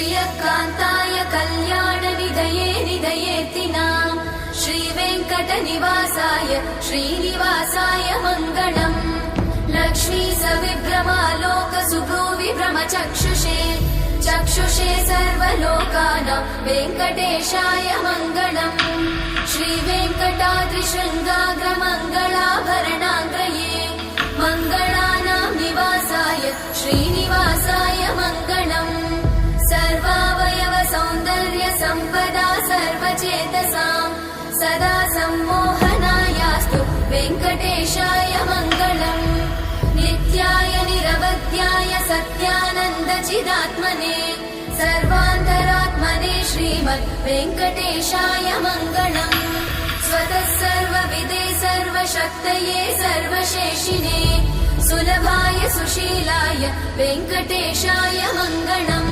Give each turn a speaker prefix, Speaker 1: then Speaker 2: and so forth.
Speaker 1: श्रियकान्ताय कल्याणनिधये निधयेतिनाम् श्रीवेङ्कटनिवासाय श्रीनिवासाय मङ्गलम् लक्ष्मी सविभ्रमालोकसुभ्रूविभ्रमचक्षुषे चक्षुषे सर्वलोकानां वेङ्कटेशाय मङ्गलम् श्रीवेङ्कटाद्रिशृङ्गाग्रमङ्गलाभरणाङ्गये मङ्गलानां निवासाय श्रीनिवासाय मङ्गलम् सर्वावयव सौन्दर्य सम्पदा सर्वचेतसां सदा सम्मोहनायास्तु वेङ्कटेशाय मङ्गलम् नित्याय निरवध्याय सत्यानन्दचिदात्मने सर्वान्तरात्मने श्रीमद् वेङ्कटेशाय मङ्गलम् स्वतः सर्वविदे सर्वशक्तये सर्वशेषिने सुलभाय सुशीलाय वेङ्कटेशाय मङ्गलम्।